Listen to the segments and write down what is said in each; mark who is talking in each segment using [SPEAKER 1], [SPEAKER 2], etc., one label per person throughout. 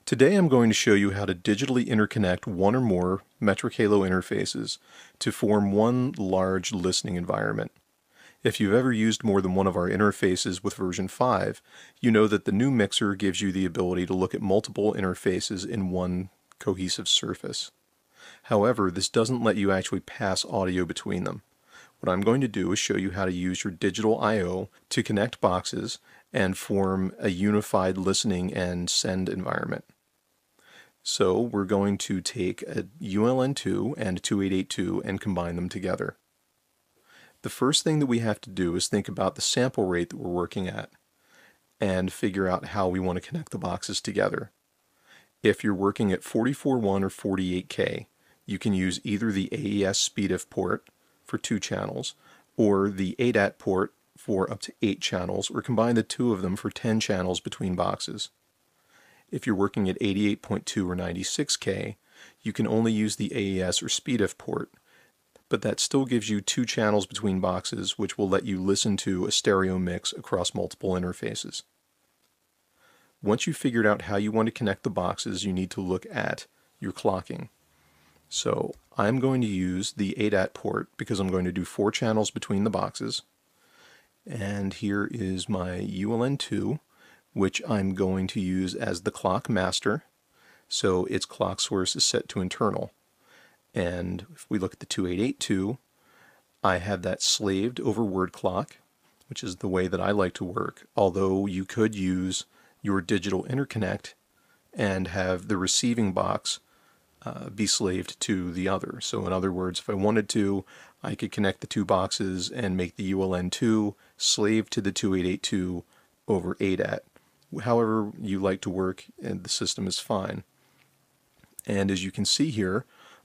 [SPEAKER 1] Today I'm going to show you how to digitally interconnect one or more metric halo interfaces to form one large listening environment. If you've ever used more than one of our interfaces with version 5, you know that the new mixer gives you the ability to look at multiple interfaces in one cohesive surface. However, this doesn't let you actually pass audio between them. What I'm going to do is show you how to use your digital I/O to connect boxes and form a unified listening and send environment. So we're going to take a ULN2 and a 2882 and combine them together. The first thing that we have to do is think about the sample rate that we're working at and figure out how we want to connect the boxes together. If you're working at 44.1 or 48K, you can use either the AES SpeedIF port for 2 channels or the ADAT port for up to 8 channels, or combine the two of them for 10 channels between boxes. If you're working at 88.2 or 96K, you can only use the AES or SpeedIF port, but that still gives you 2 channels between boxes, which will let you listen to a stereo mix across multiple interfaces. Once you've figured out how you want to connect the boxes, you need to look at your clocking. So I'm going to use the ADAT port because I'm going to do 4 channels between the boxes. And here is my ULN2, which I'm going to use as the clock master. So its clock source is set to internal. And if we look at the 2882, I have that slaved over word clock, which is the way that I like to work, although you could use your digital interconnect and have the receiving box be slaved to the other. So in other words, if I wanted to, I could connect the 2 boxes and make the ULN2 slave to the 2882 over ADAT. However you like to work, and the system is fine. And as you can see here,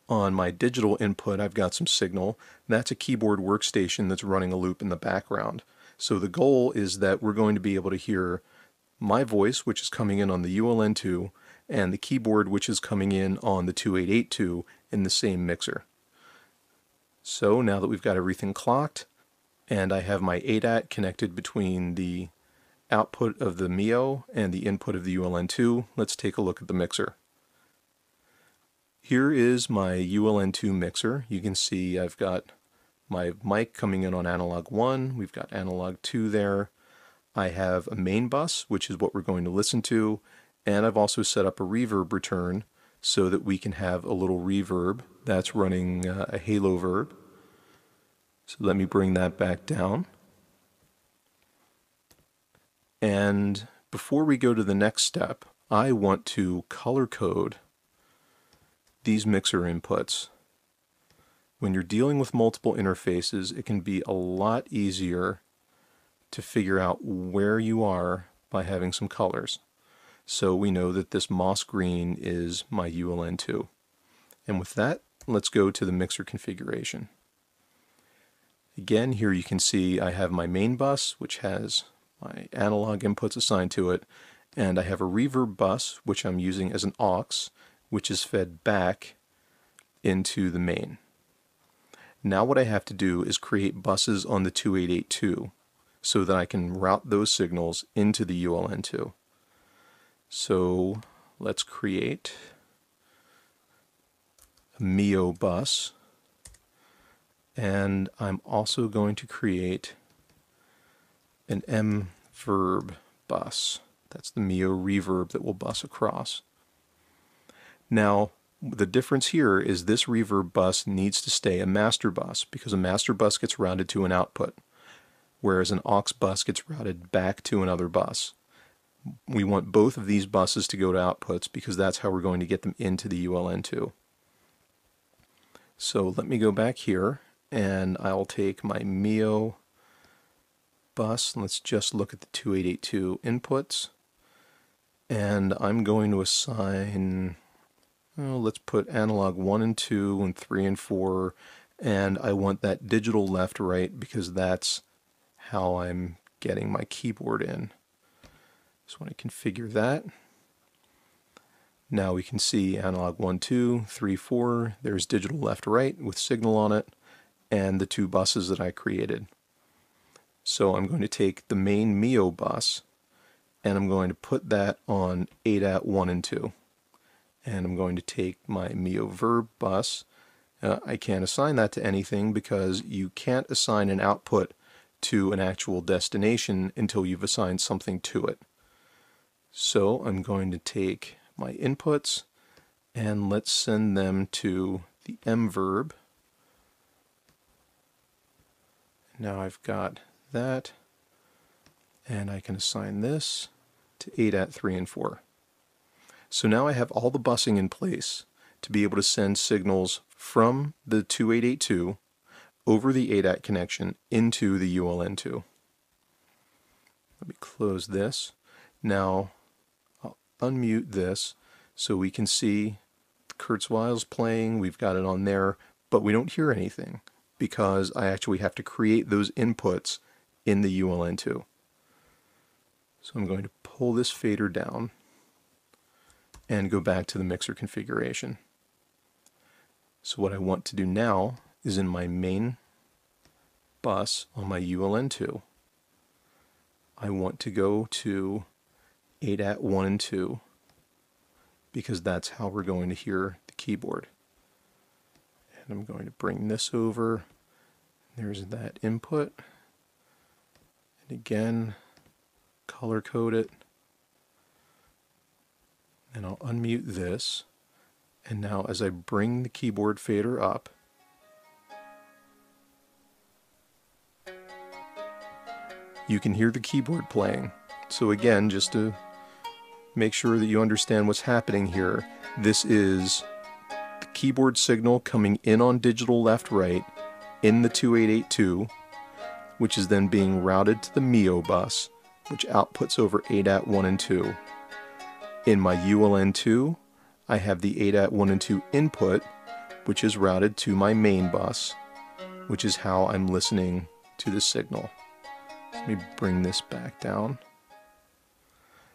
[SPEAKER 1] on my digital input I've got some signal. That's a keyboard workstation that's running a loop in the background. So the goal is that we're going to be able to hear my voice, which is coming in on the ULN2, and the keyboard, which is coming in on the 2882 in the same mixer. So now that we've got everything clocked, and I have my ADAT connected between the output of the MIO and the input of the ULN2, let's take a look at the mixer. Here is my ULN2 mixer. You can see I've got my mic coming in on analog 1, we've got analog 2 there. I have a main bus, which is what we're going to listen to, and I've also set up a reverb return so that we can have a little reverb that's running a halo verb. So let me bring that back down. And before we go to the next step, I want to color code these mixer inputs. When you're dealing with multiple interfaces, it can be a lot easier to figure out where you are by having some colors. So we know that this moss green is my ULN2. And with that, let's go to the mixer configuration. Again, here you can see I have my main bus, which has my analog inputs assigned to it, and I have a reverb bus, which I'm using as an aux, which is fed back into the main. Now what I have to do is create buses on the 2882 so that I can route those signals into the ULN2. So let's create a MIO bus, and I'm also going to create an M-verb bus. That's the MIO reverb that will bus across. Now, the difference here is this reverb bus needs to stay a master bus because a master bus gets routed to an output, whereas an aux bus gets routed back to another bus. We want both of these buses to go to outputs because that's how we're going to get them into the ULN2. So let me go back here and I'll take my MIO bus. Let's just look at the 2882 inputs, and I'm going to assign, well, let's put analog 1 and 2 and 3 and 4, and I want that digital left right because that's how I'm getting my keyboard in. So when I configure that, now we can see analog 1, 2, 3, 4, there's digital left right with signal on it, and the 2 buses that I created. So I'm going to take the main MIO bus and I'm going to put that on ADAT 1 and 2. And I'm going to take my MIO verb bus. I can't assign that to anything because you can't assign an output to an actual destination until you've assigned something to it. So I'm going to take my inputs and let's send them to the M verb. Now I've got that, and I can assign this to ADAT 3 and 4. So now I have all the busing in place to be able to send signals from the 2882 over the ADAT connection into the ULN2. Let me close this. Now I'll unmute this so we can see Kurzweil's playing. We've got it on there, but we don't hear anything because I actually have to create those inputs in the ULN2. So I'm going to pull this fader down and go back to the mixer configuration. So what I want to do now is in my main bus on my ULN2, I want to go to ADAT 1 and 2 because that's how we're going to hear the keyboard. And I'm going to bring this over. There's that input. And again, color code it. And I'll unmute this. And now as I bring the keyboard fader up, you can hear the keyboard playing. So again, just to make sure that you understand what's happening here, this is the keyboard signal coming in on digital left-right in the 2882, which is then being routed to the MIO bus, which outputs over ADAT 1 and 2. In my ULN2, I have the ADAT 1 and 2 input, which is routed to my main bus, which is how I'm listening to the signal. Let me bring this back down.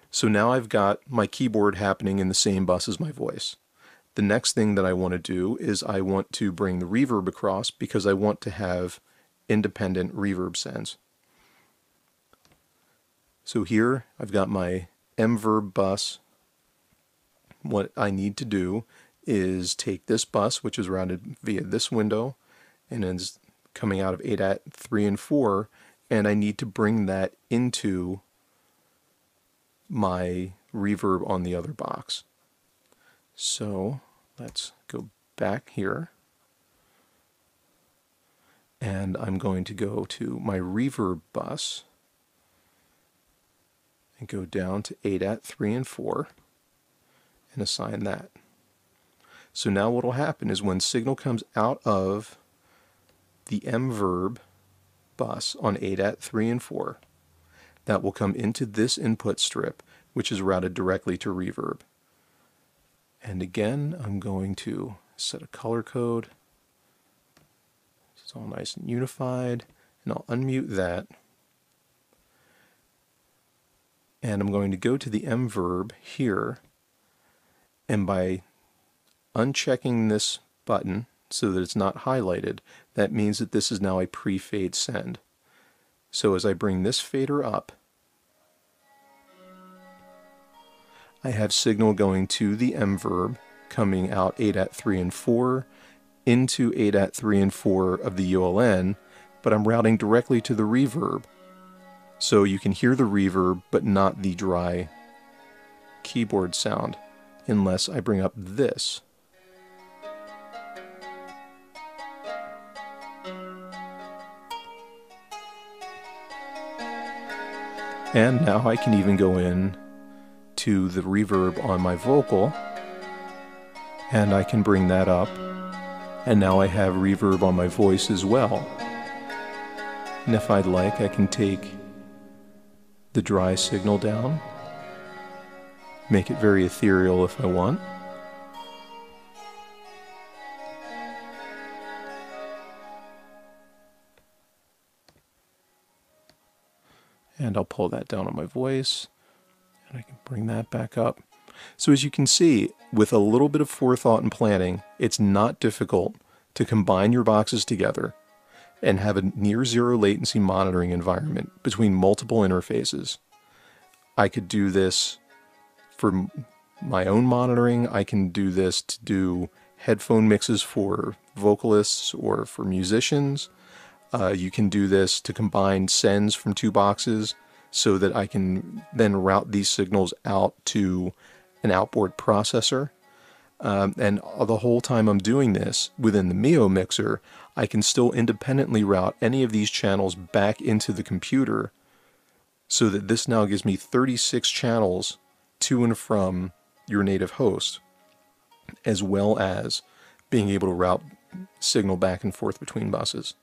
[SPEAKER 1] So now I've got my keyboard happening in the same bus as my voice. The next thing that I want to do is I want to bring the reverb across because I want to have independent reverb sends. So here I've got my M verb bus. What I need to do is take this bus, which is routed via this window and is coming out of ADAT 3 and 4, and I need to bring that into my reverb on the other box. So let's go back here, and I'm going to go to my reverb bus and go down to ADAT 3 and 4 and assign that. So now what will happen is when signal comes out of the M verb bus on ADAT 3 and 4, that will come into this input strip, which is routed directly to reverb. And again, I'm going to set a color code. It's all nice and unified, and I'll unmute that. And I'm going to go to the M verb here, and by unchecking this button so that it's not highlighted, that means that this is now a pre-fade send. So as I bring this fader up, I have signal going to the M verb, coming out ADAT 3 and 4 into ADAT 3 and 4 of the ULN, but I'm routing directly to the reverb. So you can hear the reverb, but not the dry keyboard sound, unless I bring up this. And now I can even go in to the reverb on my vocal, and I can bring that up, and now I have reverb on my voice as well. And if I'd like, I can take the dry signal down, make it very ethereal if I want. And I'll pull that down on my voice, and I can bring that back up. So as you can see, with a little bit of forethought and planning, it's not difficult to combine your boxes together and have a near zero latency monitoring environment between multiple interfaces. I could do this for my own monitoring. I can do this to do headphone mixes for vocalists or for musicians. You can do this to combine sends from two boxes so that I can then route these signals out to an outboard processor. And the whole time I'm doing this within the MIO mixer, I can still independently route any of these channels back into the computer, so that this now gives me 36 channels to and from your native host, as well as being able to route signal back and forth between buses.